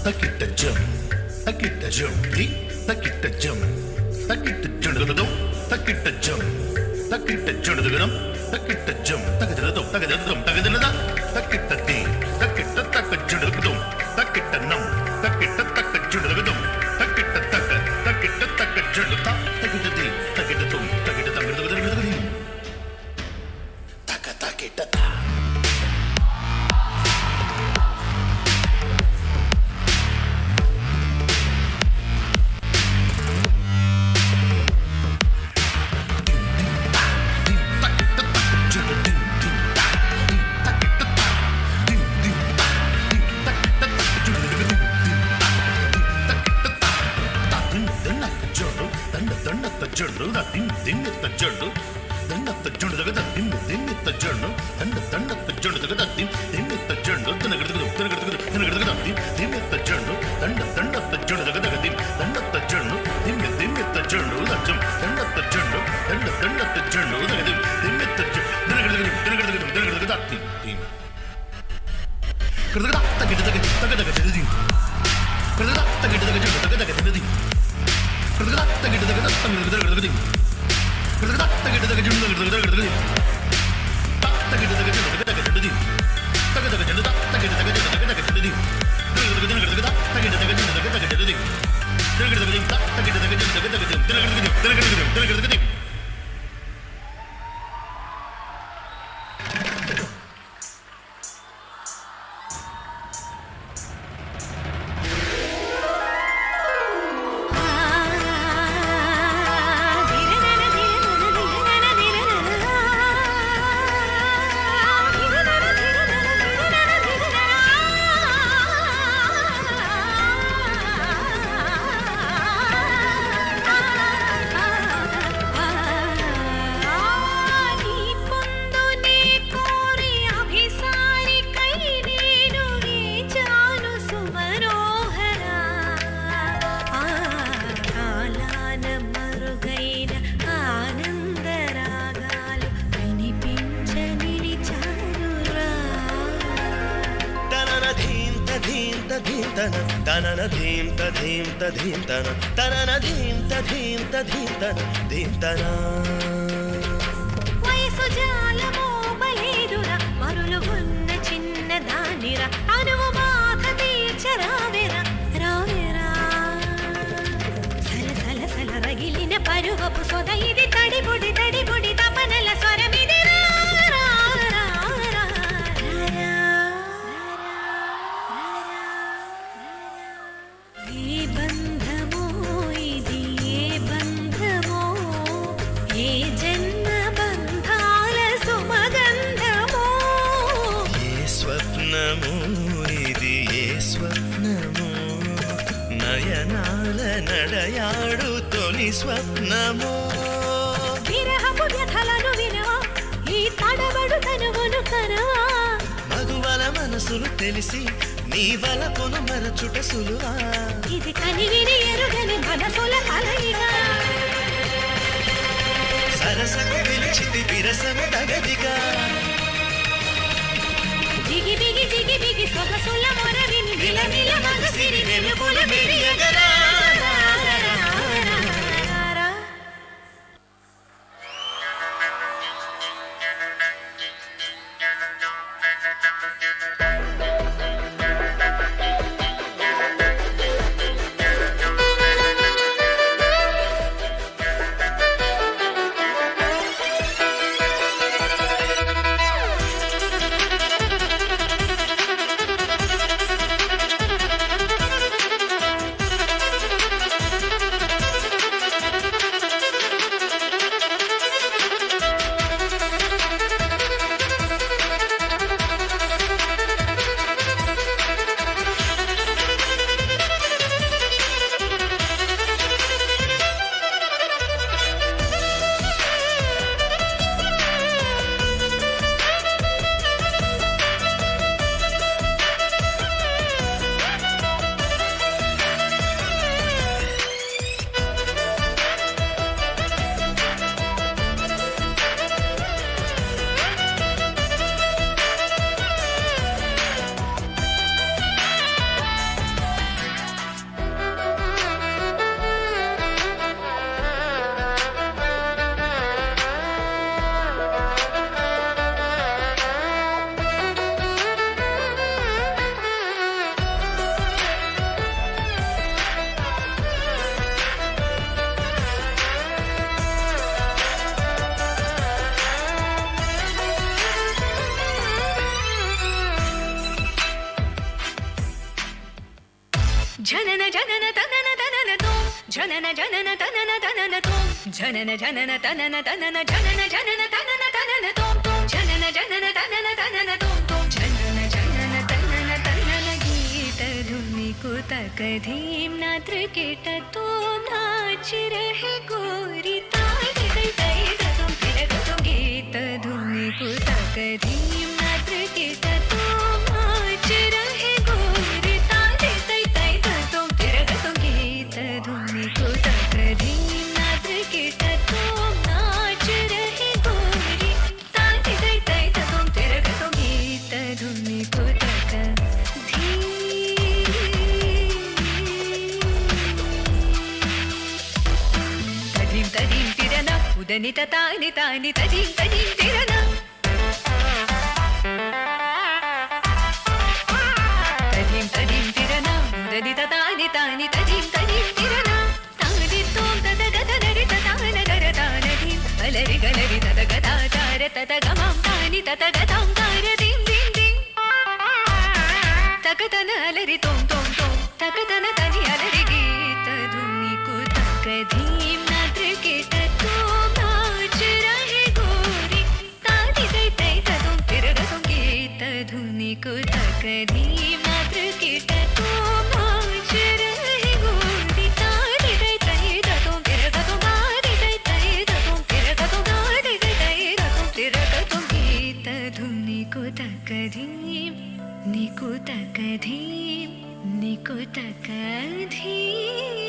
Takita jum, takita jum, takita jum, takita jum, takita jum, takita jum, takita jum, takita dum, takita dum, takita dum, takita di, takita takajum, takita nam, takita takajum, takita takajum, takita di, takita dum, takita takajum, takita ta. వయసు జాలమో బలేదురా మరులు ఉన్న చిన్న దానిరా అనువు బాధ తీర్చరావేరా రావేరా సల సల సల రగిలిన పరువపు సొద ఇది తడిబుడి తడిబుడి తపనల స్వరమిది నడయాడు తొలి స్వప్నము విరహపు వ్యథలను వినవా ఈ తడబడు తనువును కనవా మగువల మనసులు తెలిసి నీ వలపును మరచుట సులువా ఇది కనివిని ఎరుగని మనసుల కలయిగా సరసము పిలిచితి విరసము తగదిగా దిగి బిగి దిగి బిగి సొగసుల మొరవిని విలవిల మగసిరి వెలుగుల మెరియగరా జనన జనన తనన తనన తోం జనన జనన తనన తనన జనన జనన తనన తనన తోం తోం జనన జనన తనన తనన తోం తోం జనన జనన తనన తనన गीत धुनी को तक धीम नात्र केट तो नाच रहे गोरी ताई तई तई तुम फिर तुम गीत धुनी को तक धीम नात्र केट तो नाच रहे गोरी ताई तई तई तुम फिर तुम गीत धुनी को तक धीम नात्र केट तो नाच रहे गोरी ताई तई तई तुम फिर तुम गीत धुनी को तक తదీం తదీం తిరన ఉదనిత తాని తాని తదీం తదీం తిరన తదీం తదీం తిరన ఉదనిత తాని తాని తదీం తదీం తిరన తాని తోం తద గద నరి తతాన గర తానదీం అలరి గలరి తద గద తార తద గమం తాని తద గదం తార దీం దీం దీం తకతన అలరి తోం తోం తోం తకతన తని అలరి గీత ధుని కు తక ధీం నాద్ర కేట तो नाच रहे गोरी ताती तई तई तुम फिर तुम गीत धुनी को तक धीम नाद्र केट तो नाच रहे गोरी ताती तई तई तुम फिर तुम ताती तई तई तुम फिर तुम ताती तई तई तुम फिर तुम गीत धुनी को तक धीम निको तक धीम निको तक धीम